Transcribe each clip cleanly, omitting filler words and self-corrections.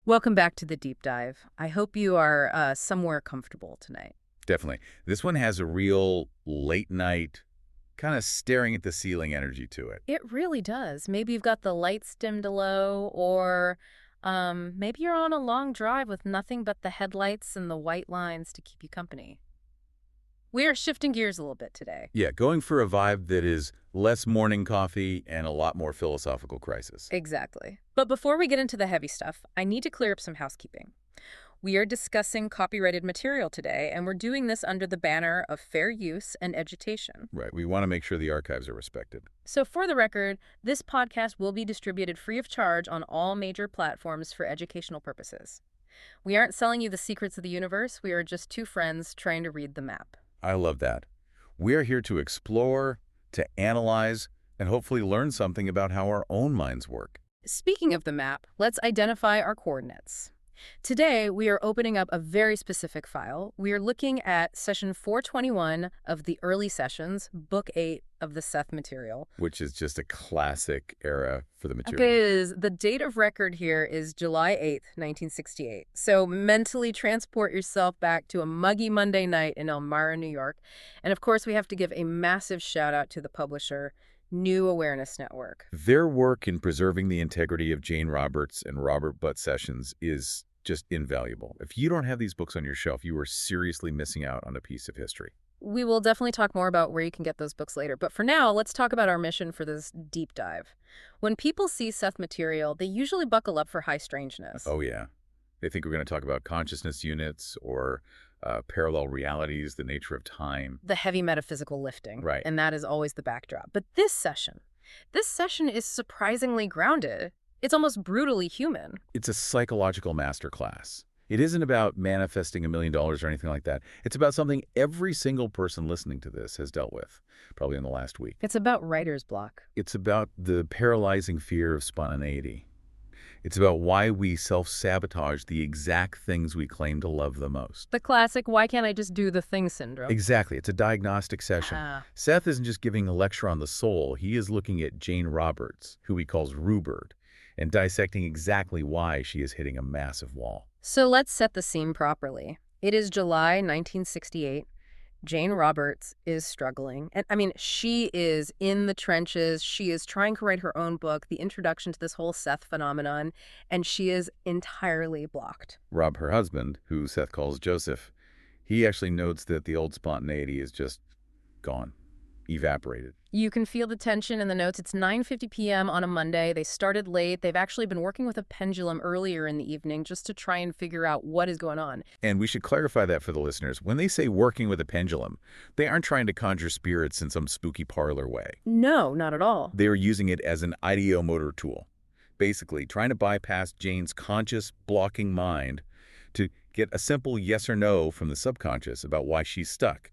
Welcome back to the deep dive. I hope you are somewhere comfortable tonight. Definitely. This one has a real late night, kind of staring at the ceiling energy to it. It really does. Maybe you've got the lights dimmed low, or maybe you're on a long drive with nothing but the headlights and the white lines to keep you company. We are shifting gears a little bit today. Yeah, going for a vibe that is less morning coffee and a lot more philosophical crisis. Exactly. But before we get into the heavy stuff, I need to clear up some housekeeping. We are discussing copyrighted material today, and we're doing this under the banner of fair use and education. Right, we want to make sure the archives are respected. So for the record, this podcast will be distributed free of charge on all major platforms for educational purposes. We aren't selling you the secrets of the universe. We are just two friends trying to read the map. I love that. We are here to explore, to analyze, and hopefully learn something about how our own minds work. Speaking of the map, let's identify our coordinates. Today, we are opening up a very specific file. We are looking at session 421 of the early sessions, book 8 of the Seth Material. Which is just a classic era for the material. Because the date of record here is July 8th, 1968. So mentally transport yourself back to a muggy Monday night in Elmira, New York. And of course, we have to give a massive shout out to the publisher, New Awareness Network. Their work in preserving the integrity of Jane Roberts and Robert Butt sessions is just invaluable. If you don't have these books on your shelf, you are seriously missing out on a piece of history. We will definitely talk more about where you can get those books later. But for now, let's talk about our mission for this deep dive. When people see Seth Material, they usually buckle up for high strangeness. Oh, yeah. They think we're going to talk about consciousness units or parallel realities, the nature of time. The heavy metaphysical lifting. Right. And that is always the backdrop. But this session is surprisingly grounded. It's almost brutally human. It's a psychological masterclass. It isn't about manifesting $1 million or anything like that. It's about something every single person listening to this has dealt with, probably in the last week. It's about writer's block. It's about the paralyzing fear of spontaneity. It's about why we self-sabotage the exact things we claim to love the most. The classic, why can't I just do the thing syndrome. Exactly. It's a diagnostic session. Seth isn't just giving a lecture on the soul. He is looking at Jane Roberts, who he calls Ruburt, and dissecting exactly why she is hitting a massive wall. So let's set the scene properly. It is July 1968. Jane Roberts is struggling. And I mean, she is in the trenches. She is trying to write her own book, the introduction to this whole Seth phenomenon, and she is entirely blocked. Rob, her husband, who Seth calls Joseph, he actually notes that the old spontaneity is just gone, evaporated. You can feel the tension in the notes. It's 9:50 p.m. on a Monday. They started late. They've actually been working with a pendulum earlier in the evening just to try and figure out what is going on. And we should clarify that for the listeners. When they say working with a pendulum, they aren't trying to conjure spirits in some spooky parlor way. No, not at all. They are using it as an ideomotor tool, basically trying to bypass Jane's conscious blocking mind to get a simple yes or no from the subconscious about why she's stuck.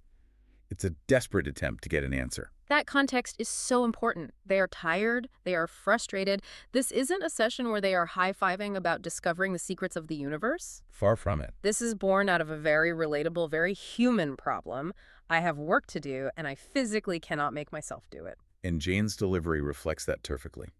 It's a desperate attempt to get an answer. That context is so important. They are tired. They are frustrated. This isn't a session where they are high-fiving about discovering the secrets of the universe. Far from it. This is born out of a very relatable, very human problem. I have work to do, and I physically cannot make myself do it. And Jane's delivery reflects that perfectly.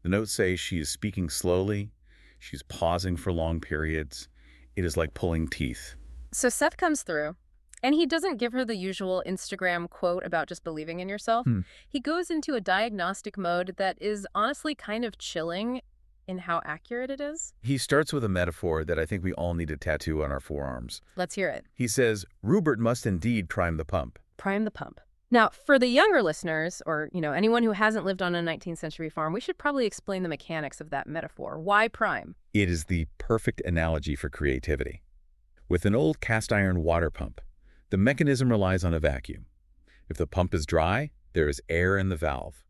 The notes say she is speaking slowly. She's pausing for long periods. It is like pulling teeth. So Seth comes through. And he doesn't give her the usual Instagram quote about just believing in yourself. He goes into a diagnostic mode that is honestly kind of chilling in how accurate it is. He starts with a metaphor that I think we all need to tattoo on our forearms. Let's hear it. He says, Ruburt must indeed prime the pump. Prime the pump. Now, for the younger listeners, or anyone who hasn't lived on a 19th century farm, we should probably explain the mechanics of that metaphor. Why prime? It is the perfect analogy for creativity. With an old cast iron water pump, the mechanism relies on a vacuum. If the pump is dry, there is air in the valve.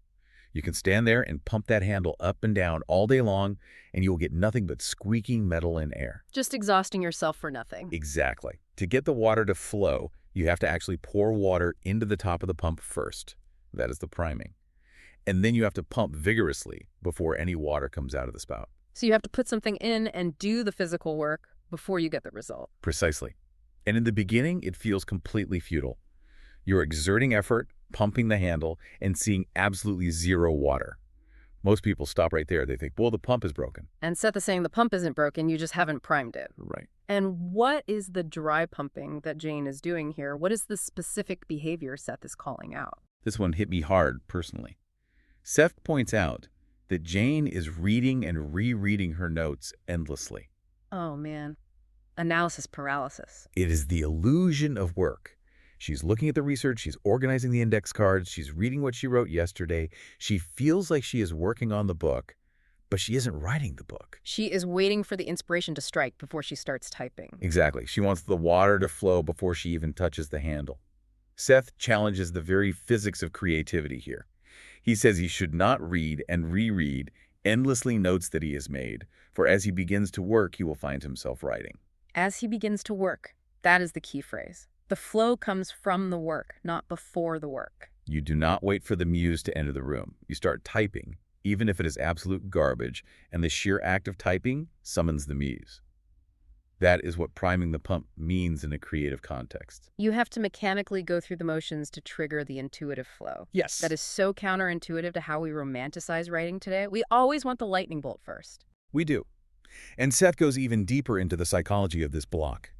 You can stand there and pump that handle up and down all day long, and you will get nothing but squeaking metal and air. Just exhausting yourself for nothing. Exactly. To get the water to flow, you have to actually pour water into the top of the pump first. That is the priming. And then you have to pump vigorously before any water comes out of the spout. So you have to put something in and do the physical work before you get the result. Precisely. And in the beginning, it feels completely futile. You're exerting effort, pumping the handle, and seeing absolutely zero water. Most people stop right there. They think, well, the pump is broken. And Seth is saying the pump isn't broken, you just haven't primed it. Right. And what is the dry pumping that Jane is doing here? What is the specific behavior Seth is calling out? This one hit me hard personally. Seth points out that Jane is reading and rereading her notes endlessly. Oh, man. Analysis paralysis. It is the illusion of work. She's looking at the research, she's organizing the index cards, she's reading what she wrote yesterday. She feels like she is working on the book, but she isn't writing the book. She is waiting for the inspiration to strike before she starts typing. Exactly. She wants the water to flow before she even touches the handle. Seth challenges the very physics of creativity here. He says he should not read and reread endlessly notes that he has made, for as he begins to work, he will find himself writing. As he begins to work, that is the key phrase. The flow comes from the work, not before the work. You do not wait for the muse to enter the room. You start typing, even if it is absolute garbage, and the sheer act of typing summons the muse. That is what priming the pump means in a creative context. You have to mechanically go through the motions to trigger the intuitive flow. Yes. That is so counterintuitive to how we romanticize writing today. We always want the lightning bolt first. We do. And Seth goes even deeper into the psychology of this block.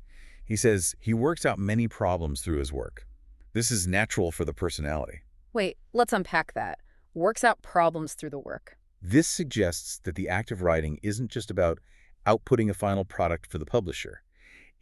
He says he works out many problems through his work. This is natural for the personality. Wait, let's unpack that. Works out problems through the work. This suggests that the act of writing isn't just about outputting a final product for the publisher.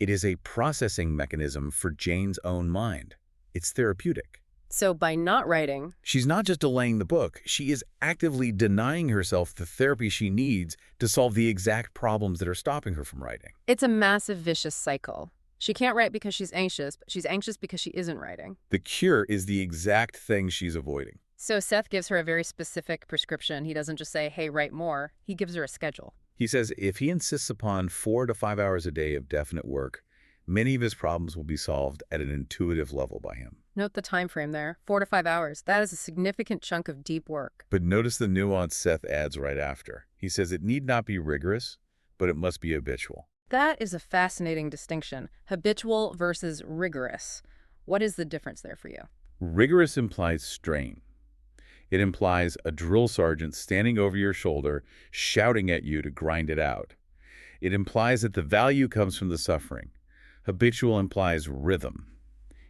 It is a processing mechanism for Jane's own mind. It's therapeutic. So by not writing, She's not just delaying the book, she is actively denying herself the therapy she needs to solve the exact problems that are stopping her from writing. it's a massive vicious cycle. She can't write because she's anxious, but she's anxious because she isn't writing. The cure is the exact thing she's avoiding. So Seth gives her a very specific prescription. He doesn't just say, hey, write more. He gives her a schedule. He says if he insists upon 4 to 5 hours a day of definite work, many of his problems will be solved at an intuitive level by him. Note the time frame there, 4 to 5 hours. That is a significant chunk of deep work. But notice the nuance Seth adds right after. He says it need not be rigorous, but it must be habitual. That is a fascinating distinction. Habitual versus rigorous. What is the difference there for you? Rigorous implies strain. It implies a drill sergeant standing over your shoulder, shouting at you to grind it out. It implies that the value comes from the suffering. Habitual implies rhythm.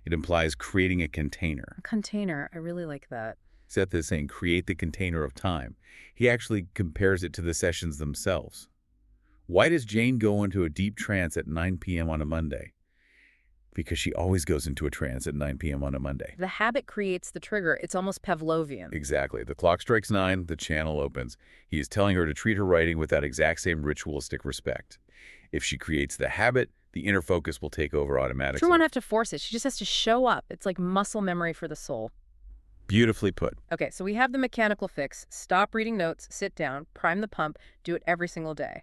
It implies creating a container. A container. I really like that. Seth is saying create the container of time. He actually compares it to the sessions themselves. Why does Jane go into a deep trance at 9 p.m. on a Monday? Because she always goes into a trance at 9 p.m. on a Monday. The habit creates the trigger. It's almost Pavlovian. Exactly. The clock strikes 9, the channel opens. He is telling her to treat her writing with that exact same ritualistic respect. If she creates the habit, the inner focus will take over automatically. She won't have to force it. She just has to show up. It's like muscle memory for the soul. Beautifully put. Okay, so we have the mechanical fix. Stop reading notes, sit down, prime the pump, do it every single day.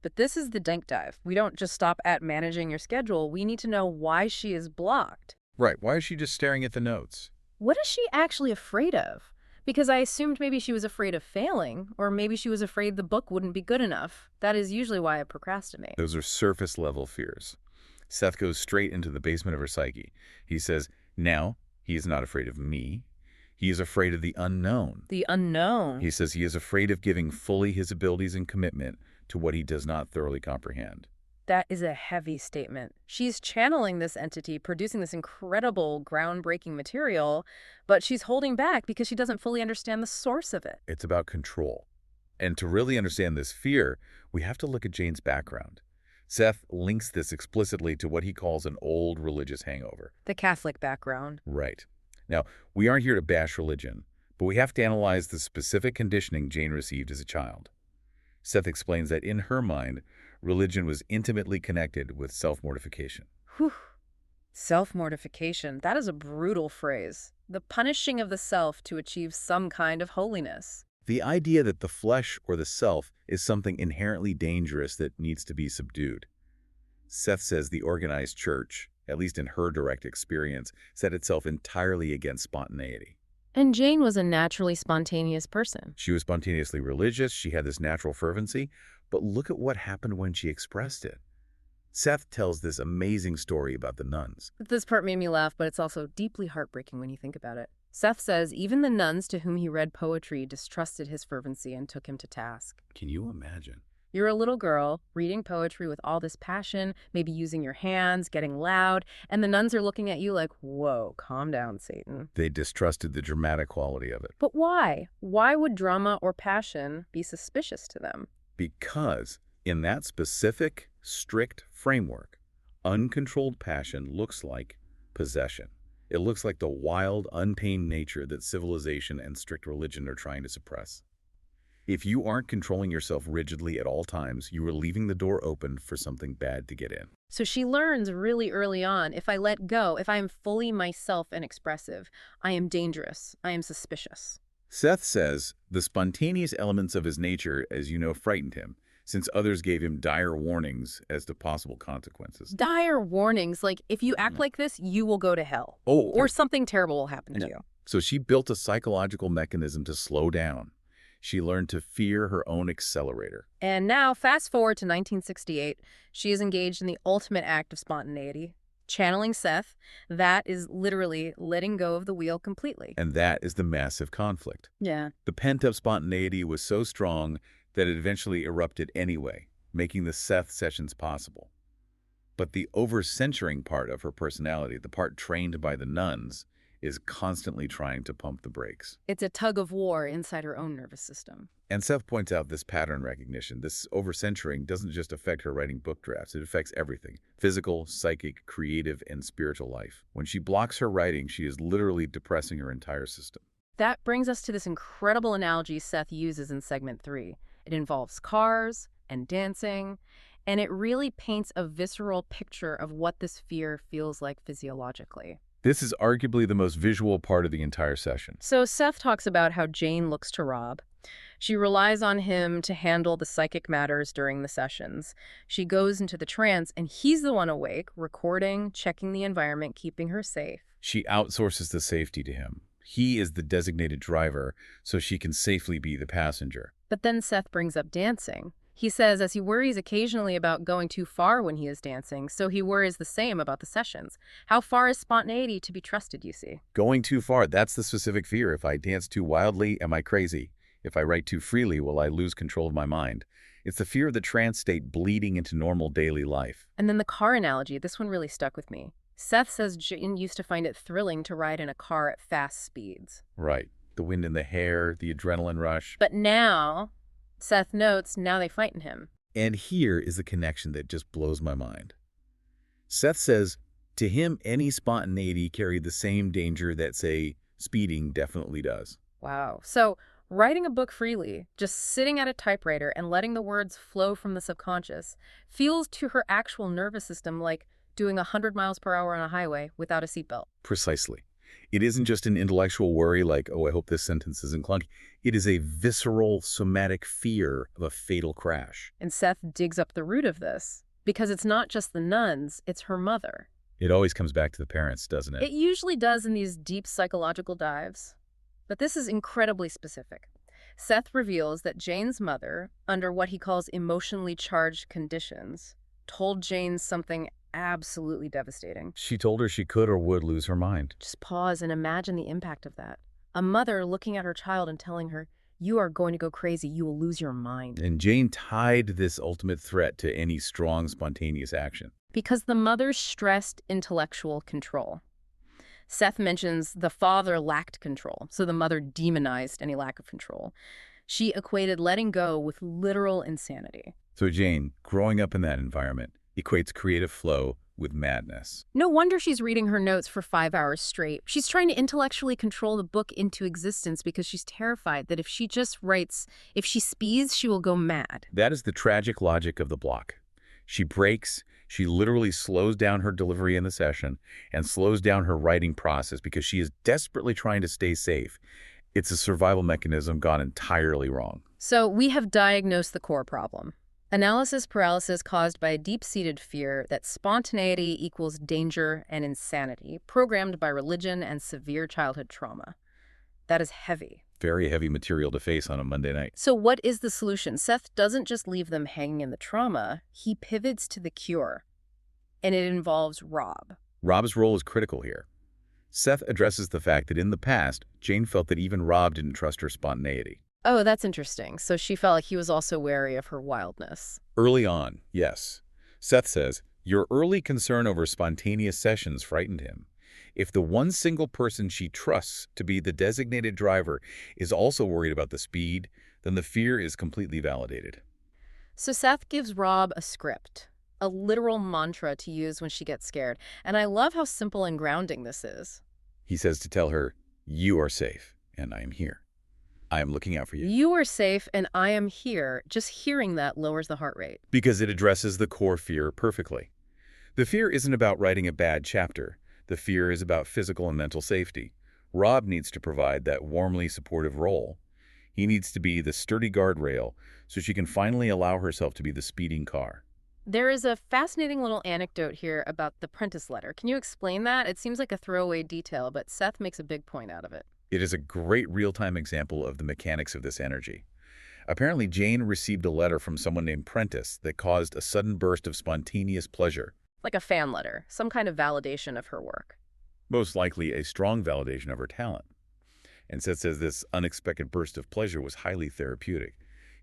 But this is the dank dive. We don't just stop at managing your schedule. We need to know why she is blocked. Right. Why is she just staring at the notes? What is she actually afraid of? Because I assumed maybe she was afraid of failing, or maybe she was afraid the book wouldn't be good enough. That is usually why I procrastinate. Those are surface-level fears. Seth goes straight into the basement of her psyche. He says, now, he is not afraid of me. He is afraid of the unknown. The unknown. He says he is afraid of giving fully his abilities and commitment to what he does not thoroughly comprehend. That is a heavy statement. She's channeling this entity, producing this incredible, groundbreaking material, but she's holding back because she doesn't fully understand the source of it. It's about control. And to really understand this fear, we have to look at Jane's background. Seth links this explicitly to what he calls an old religious hangover. The Catholic background. Right. Now, we aren't here to bash religion, but we have to analyze the specific conditioning Jane received as a child. Seth explains that in her mind, religion was intimately connected with self-mortification. Whew. Self-mortification. That is a brutal phrase. The punishing of the self to achieve some kind of holiness. The idea that the flesh or the self is something inherently dangerous that needs to be subdued. Seth says the organized church, at least in her direct experience, set itself entirely against spontaneity. And Jane was a naturally spontaneous person. She was spontaneously religious, she had this natural fervency, but look at what happened when she expressed it. Seth tells this amazing story about the nuns. This part made me laugh, but it's also deeply heartbreaking when you think about it. Seth says even the nuns to whom he read poetry distrusted his fervency and took him to task. Can you imagine? You're a little girl, reading poetry with all this passion, maybe using your hands, getting loud, and the nuns are looking at you like, whoa, calm down, Satan. They distrusted the dramatic quality of it. But why? Why would drama or passion be suspicious to them? Because in that specific, strict framework, uncontrolled passion looks like possession. It looks like the wild, untamed nature that civilization and strict religion are trying to suppress. If you aren't controlling yourself rigidly at all times, you are leaving the door open for something bad to get in. So she learns really early on, if I let go, if I am fully myself and expressive, I am dangerous, I am suspicious. Seth says the spontaneous elements of his nature, as you know, frightened him, since others gave him dire warnings as to possible consequences. Dire warnings, like if you act like this, you will go to hell. Oh, Or something terrible will happen to you. so she built a psychological mechanism to slow down. She learned to fear her own accelerator. And now, fast forward to 1968, she is engaged in the ultimate act of spontaneity, channeling Seth. That is literally letting go of the wheel completely. And that is the massive conflict. Yeah. The pent-up spontaneity was so strong that it eventually erupted anyway, making the Seth sessions possible. But the over-censoring part of her personality, the part trained by the nuns, is constantly trying to pump the brakes. It's a tug of war inside her own nervous system. And Seth points out this pattern recognition. This over-censoring doesn't just affect her writing book drafts. It affects everything: physical, psychic, creative, and spiritual life. When she blocks her writing, she is literally depressing her entire system. That brings us to this incredible analogy Seth uses in segment 3. It involves cars and dancing, and it really paints a visceral picture of what this fear feels like physiologically. This is arguably the most visual part of the entire session. So Seth talks about how Jane looks to Rob. She relies on him to handle the psychic matters during the sessions. She goes into the trance, and he's the one awake, recording, checking the environment, keeping her safe. She outsources the safety to him. He is the designated driver, so she can safely be the passenger. But then Seth brings up dancing. He says as he worries occasionally about going too far when he is dancing, so he worries the same about the sessions. How far is spontaneity to be trusted, you see? Going too far, that's the specific fear. If I dance too wildly, am I crazy? If I write too freely, will I lose control of my mind? It's the fear of the trance state bleeding into normal daily life. And then the car analogy, this one really stuck with me. Seth says Jane used to find it thrilling to ride in a car at fast speeds. Right. The wind in the hair, the adrenaline rush. But now, Seth notes, now they frighten him. And here is the connection that just blows my mind. Seth says, to him, any spontaneity carried the same danger that, say, speeding definitely does. Wow. So, writing a book freely, just sitting at a typewriter and letting the words flow from the subconscious, feels to her actual nervous system like doing 100 miles per hour on a highway without a seatbelt. Precisely. It isn't just an intellectual worry like, oh, I hope this sentence isn't clunky. It is a visceral, somatic fear of a fatal crash. And Seth digs up the root of this, because it's not just the nuns, it's her mother. It always comes back to the parents, doesn't it? It usually does in these deep psychological dives. But this is incredibly specific. Seth reveals that Jane's mother, under what he calls emotionally charged conditions, told Jane something absolutely devastating. She told her she could or would lose her mind. Just pause and imagine the impact of that. A mother looking at her child and telling her, you are going to go crazy, you will lose your mind. And Jane tied this ultimate threat to any strong, spontaneous action. Because the mother stressed intellectual control. Seth mentions the father lacked control, so the mother demonized any lack of control. She equated letting go with literal insanity. So Jane, growing up in that environment, equates creative flow with madness. No wonder she's reading her notes for 5 hours straight. She's trying to intellectually control the book into existence because she's terrified that if she just writes, if she speeds, she will go mad. That is the tragic logic of the block. She breaks, she literally slows down her delivery in the session and slows down her writing process because she is desperately trying to stay safe. It's a survival mechanism gone entirely wrong. So we have diagnosed the core problem. Analysis paralysis caused by a deep-seated fear that spontaneity equals danger and insanity, programmed by religion and severe childhood trauma. That is heavy. Very heavy material to face on a Monday night. So what is the solution? Seth doesn't just leave them hanging in the trauma, he pivots to the cure. And it involves Rob. Rob's role is critical here. Seth addresses the fact that in the past, Jane felt that even Rob didn't trust her spontaneity. Oh, that's interesting. So she felt like he was also wary of her wildness. Early on, yes. Seth says, your early concern over spontaneous sessions frightened him. If the one single person she trusts to be the designated driver is also worried about the speed, then the fear is completely validated. So Seth gives Rob a script, a literal mantra to use when she gets scared. And I love how simple and grounding this is. He says to tell her, you are safe, and I am here. I am looking out for you. You are safe and I am here. Just hearing that lowers the heart rate. Because it addresses the core fear perfectly. The fear isn't about writing a bad chapter. The fear is about physical and mental safety. Rob needs to provide that warmly supportive role. He needs to be the sturdy guardrail so she can finally allow herself to be the speeding car. There is a fascinating little anecdote here about the Prentice letter. Can you explain that? It seems like a throwaway detail, but Seth makes a big point out of it. It is a great real-time example of the mechanics of this energy. Apparently, Jane received a letter from someone named Prentice that caused a sudden burst of spontaneous pleasure. Like a fan letter, some kind of validation of her work. Most likely a strong validation of her talent. And Seth says this unexpected burst of pleasure was highly therapeutic.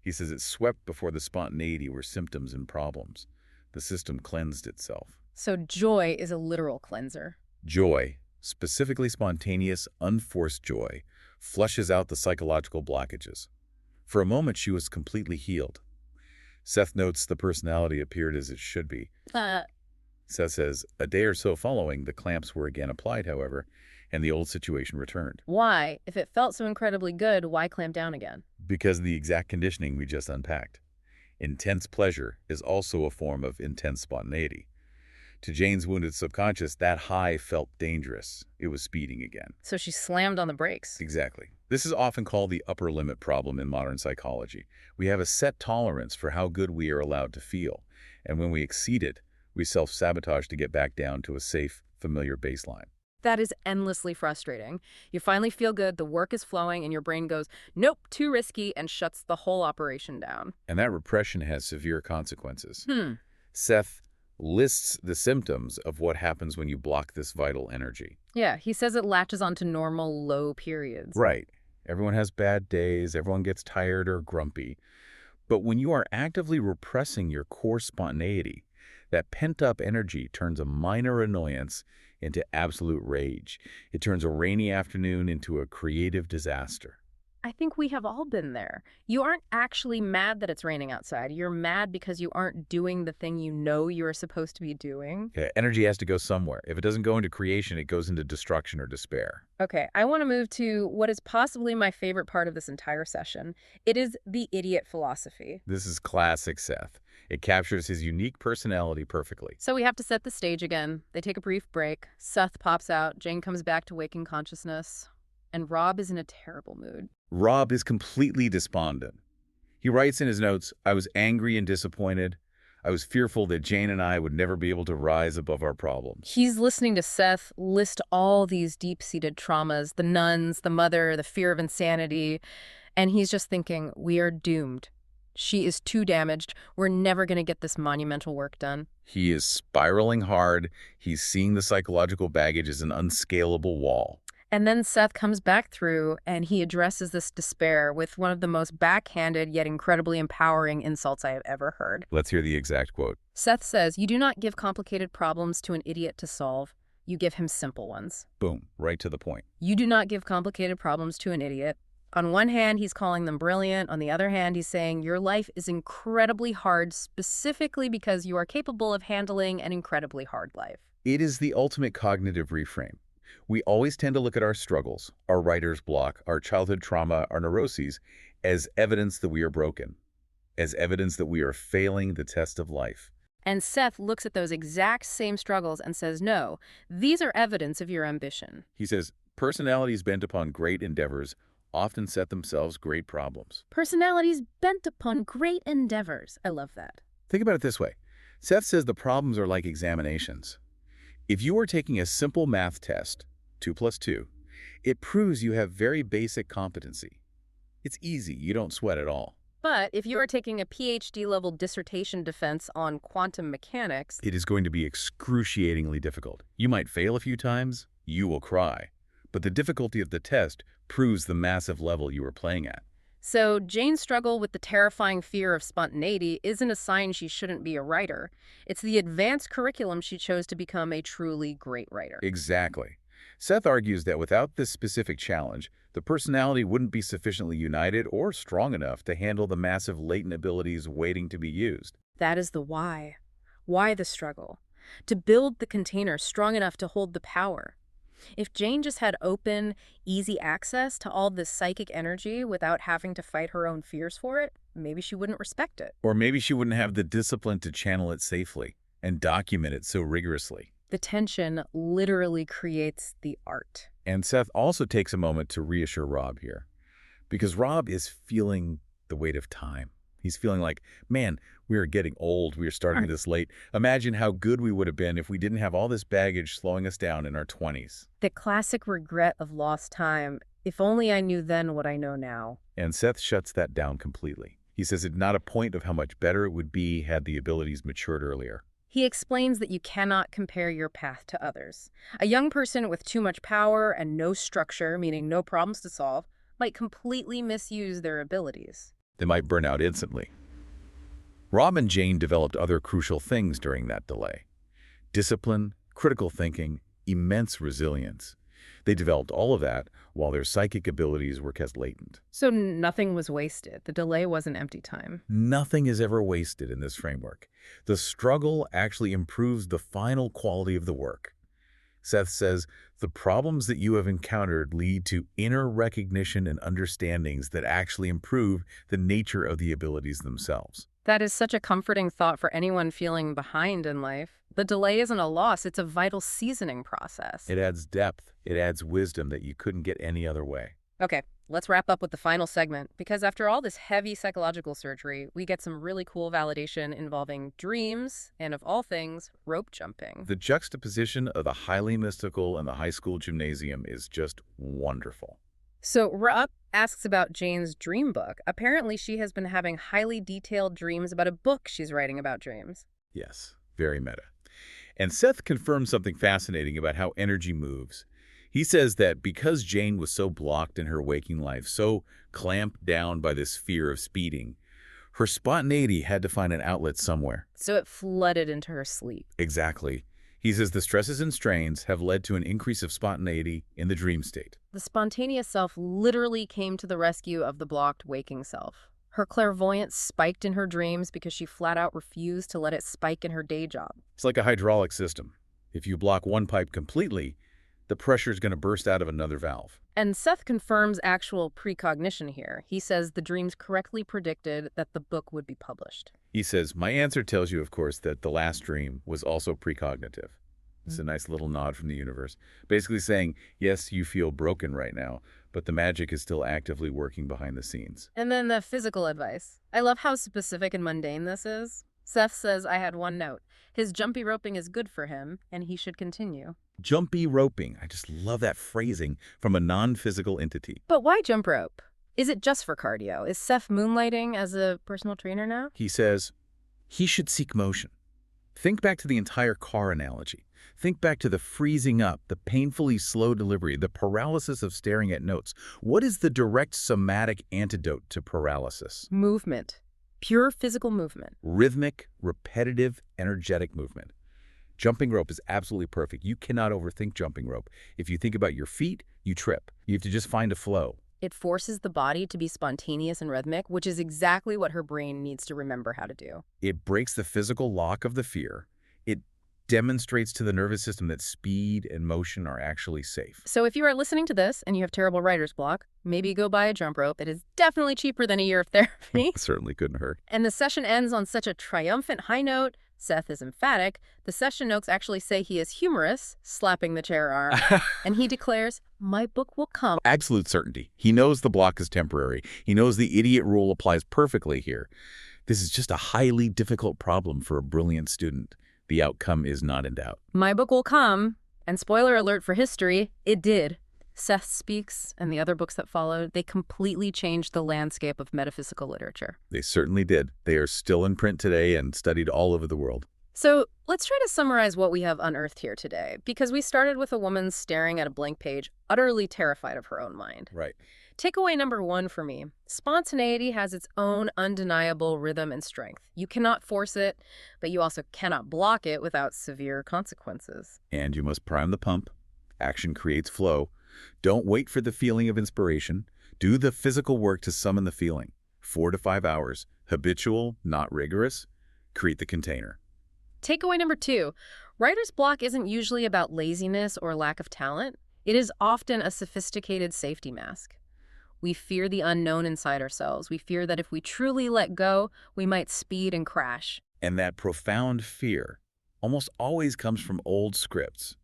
He says it swept before the spontaneity were symptoms and problems. The system cleansed itself. So joy is a literal cleanser. Joy, specifically spontaneous, unforced joy, flushes out the psychological blockages. For a moment, she was completely healed. Seth notes the personality appeared as it should be. Seth says, a day or so following, the clamps were again applied, however, and the old situation returned. Why? If it felt so incredibly good, why clamp down again? Because of the exact conditioning we just unpacked. Intense pleasure is also a form of intense spontaneity. To Jane's wounded subconscious, that high felt dangerous. It was speeding again. So she slammed on the brakes. Exactly. This is often called the upper limit problem in modern psychology. We have a set tolerance for how good we are allowed to feel, and when we exceed it, we self-sabotage to get back down to a safe, familiar baseline. That is endlessly frustrating. You finally feel good, the work is flowing, and your brain goes, nope, too risky, and shuts the whole operation down. And that repression has severe consequences. Hmm. Seth lists the symptoms of what happens when you block this vital energy. Yeah, he says it latches onto normal low periods. Right. Everyone has bad days, everyone gets tired or grumpy. But when you are actively repressing your core spontaneity, that pent-up energy turns a minor annoyance into absolute rage. It turns a rainy afternoon into a creative disaster. I think we have all been there. You aren't actually mad that it's raining outside. You're mad because you aren't doing the thing you know you're supposed to be doing. Yeah, energy has to go somewhere. If it doesn't go into creation, it goes into destruction or despair. Okay, I want to move to what is possibly my favorite part of this entire session. It is the idiot philosophy. This is classic Seth. It captures his unique personality perfectly. So we have to set the stage again. They take a brief break. Seth pops out. Jane comes back to waking consciousness. And Rob is in a terrible mood. Rob is completely despondent. He writes in his notes, I was angry and disappointed. I was fearful that Jane and I would never be able to rise above our problems. He's listening to Seth list all these deep-seated traumas, the nuns, the mother, the fear of insanity, and he's just thinking, we are doomed. She is too damaged. We're never going to get this monumental work done. He is spiraling hard. He's seeing the psychological baggage as an unscalable wall. And then Seth comes back through and he addresses this despair with one of the most backhanded yet incredibly empowering insults I have ever heard. Let's hear the exact quote. Seth says, you do not give complicated problems to an idiot to solve. You give him simple ones. Boom, right to the point. You do not give complicated problems to an idiot. On one hand, he's calling them brilliant. On the other hand, he's saying your life is incredibly hard specifically because you are capable of handling an incredibly hard life. It is the ultimate cognitive reframe. We always tend to look at our struggles, our writer's block, our childhood trauma, our neuroses, as evidence that we are broken, as evidence that we are failing the test of life. And Seth looks at those exact same struggles and says, no, these are evidence of your ambition. He says, personalities bent upon great endeavors often set themselves great problems. Personalities bent upon great endeavors. I love that. Think about it this way. Seth says the problems are like examinations. If you are taking a simple math test, 2 plus 2, it proves you have very basic competency. It's easy. You don't sweat at all. But if you are taking a PhD-level dissertation defense on quantum mechanics, It is going to be excruciatingly difficult. You might fail a few times. you will cry. But the difficulty of the test proves the massive level you were playing at. So Jane's struggle with the terrifying fear of spontaneity isn't a sign she shouldn't be a writer. It's the advanced curriculum she chose to become a truly great writer. Exactly. Seth argues that without this specific challenge, the personality wouldn't be sufficiently united or strong enough to handle the massive latent abilities waiting to be used. That is the why. Why the struggle? To build the container strong enough to hold the power. If Jane just had open, easy access to all this psychic energy without having to fight her own fears for it, maybe she wouldn't respect it. Or maybe she wouldn't have the discipline to channel it safely and document it so rigorously. The tension literally creates the art. And Seth also takes a moment to reassure Rob here, because Rob is feeling the weight of time. He's feeling like, man, we are getting old. We are starting this late. Imagine how good we would have been if we didn't have all this baggage slowing us down in our 20s. The classic regret of lost time. If only I knew then what I know now. And Seth shuts that down completely. He says it's not a point of how much better it would be had the abilities matured earlier. He explains that you cannot compare your path to others. A young person with too much power and no structure, meaning no problems to solve, might completely misuse their abilities. They might burn out instantly. Rob and Jane developed other crucial things during that delay. Discipline, critical thinking, immense resilience. They developed all of that while their psychic abilities were kept latent. So nothing was wasted. The delay wasn't empty time. Nothing is ever wasted in this framework. The struggle actually improves the final quality of the work. Seth says, the problems that you have encountered lead to inner recognition and understandings that actually improve the nature of the abilities themselves. That is such a comforting thought for anyone feeling behind in life. The delay isn't a loss, it's a vital seasoning process. It adds depth, it adds wisdom that you couldn't get any other way. Okay, let's wrap up with the final segment, because after all this heavy psychological surgery, we get some really cool validation involving dreams and, of all things, rope jumping. The juxtaposition of the highly mystical and the high school gymnasium is just wonderful. So Rupp asks about Jane's dream book. Apparently she has been having highly detailed dreams about a book she's writing about dreams. Yes, very meta. And Seth confirms something fascinating about how energy moves. He says that because Jane was so blocked in her waking life, so clamped down by this fear of speeding, her spontaneity had to find an outlet somewhere. So it flooded into her sleep. Exactly. He says the stresses and strains have led to an increase of spontaneity in the dream state. The spontaneous self literally came to the rescue of the blocked waking self. Her clairvoyance spiked in her dreams because she flat out refused to let it spike in her day job. It's like a hydraulic system. If you block one pipe completely, the pressure is going to burst out of another valve. And Seth confirms actual precognition here. He says the dreams correctly predicted that the book would be published. He says, my answer tells you, of course, that the last dream was also precognitive. It's a nice little nod from the universe. Basically saying, yes, you feel broken right now, but the magic is still actively working behind the scenes. And then the physical advice. I love how specific and mundane this is. Seth says I had one note. His jumpy roping is good for him, and he should continue. Jumpy roping. I just love that phrasing from a non-physical entity. But why jump rope? Is it just for cardio? Is Seth moonlighting as a personal trainer now? He says he should seek motion. Think back to the entire car analogy. Think back to the freezing up, the painfully slow delivery, the paralysis of staring at notes. What is the direct somatic antidote to paralysis? Movement. Pure physical movement. Rhythmic, repetitive, energetic movement. Jumping rope is absolutely perfect. You cannot overthink jumping rope. If you think about your feet, you trip. You have to just find a flow. It forces the body to be spontaneous and rhythmic, which is exactly what her brain needs to remember how to do. It breaks the physical lock of the fear. It demonstrates to the nervous system that speed and motion are actually safe. So if you are listening to this and you have terrible writer's block, maybe go buy a jump rope. It is definitely cheaper than a year of therapy. Certainly couldn't hurt. And the session ends on such a triumphant high note. Seth is emphatic. The session notes actually say he is humorous, slapping the chair arm. And he declares, my book will come. Absolute certainty. He knows the block is temporary. He knows the idiot rule applies perfectly here. This is just a highly difficult problem for a brilliant student. The outcome is not in doubt. My book will come. And spoiler alert for history, it did. Seth Speaks and the other books that followed, they completely changed the landscape of metaphysical literature. They certainly did. They are still in print today and studied all over the world. So let's try to summarize what we have unearthed here today, because we started with a woman staring at a blank page, utterly terrified of her own mind. Right. Takeaway number one for me: spontaneity has its own undeniable rhythm and strength. You cannot force it, but you also cannot block it without severe consequences. And you must prime the pump. Action creates flow. Don't wait for the feeling of inspiration. Do the physical work to summon the feeling. 4 to 5 hours. Habitual, not rigorous. Create the container. Takeaway number two: writer's block isn't usually about laziness or lack of talent. It is often a sophisticated safety mask. We fear the unknown inside ourselves. We fear that if we truly let go, we might speed and crash. And that profound fear almost always comes from old scripts.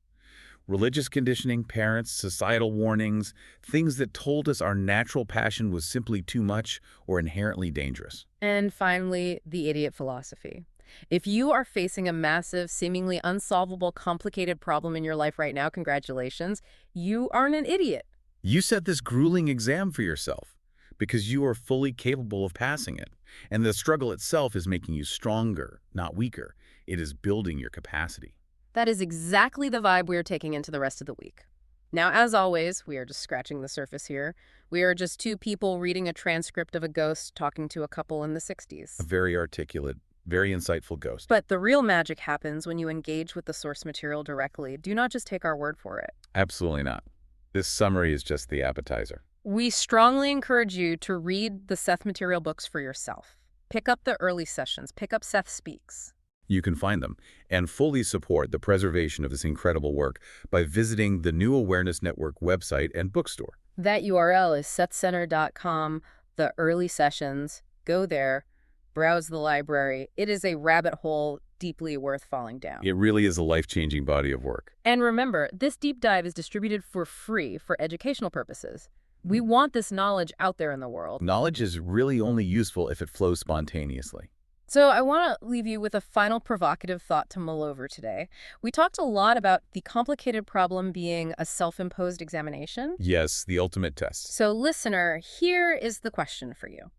Religious conditioning, parents, societal warnings, things that told us our natural passion was simply too much or inherently dangerous. And finally, the idiot philosophy. If you are facing a massive, seemingly unsolvable, complicated problem in your life right now, congratulations, you aren't an idiot. You set this grueling exam for yourself because you are fully capable of passing it. And the struggle itself is making you stronger, not weaker. It is building your capacity. That is exactly the vibe we are taking into the rest of the week. Now, as always, we are just scratching the surface here. We are just two people reading a transcript of a ghost talking to a couple in the 60s. A very articulate, very insightful ghost. But the real magic happens when you engage with the source material directly. Do not just take our word for it. Absolutely not. This summary is just the appetizer. We strongly encourage you to read the Seth Material books for yourself. Pick up the early sessions. Pick up Seth Speaks. You can find them and fully support the preservation of this incredible work by visiting the New Awareness Network website and bookstore. That URL is sethcenter.com, the early sessions. Go there, browse the library. It is a rabbit hole deeply worth falling down. It really is a life-changing body of work. And remember, this deep dive is distributed for free for educational purposes. We want this knowledge out there in the world. Knowledge is really only useful if it flows spontaneously. So I want to leave you with a final provocative thought to mull over today. We talked a lot about the complicated problem being a self-imposed examination. Yes, the ultimate test. So listener, here is the question for you.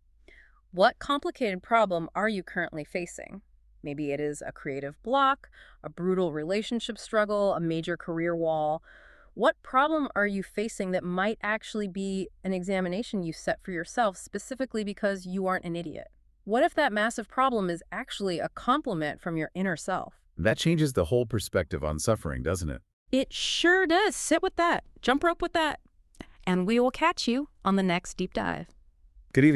What complicated problem are you currently facing? Maybe it is a creative block, a brutal relationship struggle, a major career wall. What problem are you facing that might actually be an examination you set for yourself specifically because you aren't an idiot? What if that massive problem is actually a compliment from your inner self? That changes the whole perspective on suffering, doesn't it? It sure does. Sit with that. Jump rope with that. And we will catch you on the next deep dive. Good evening.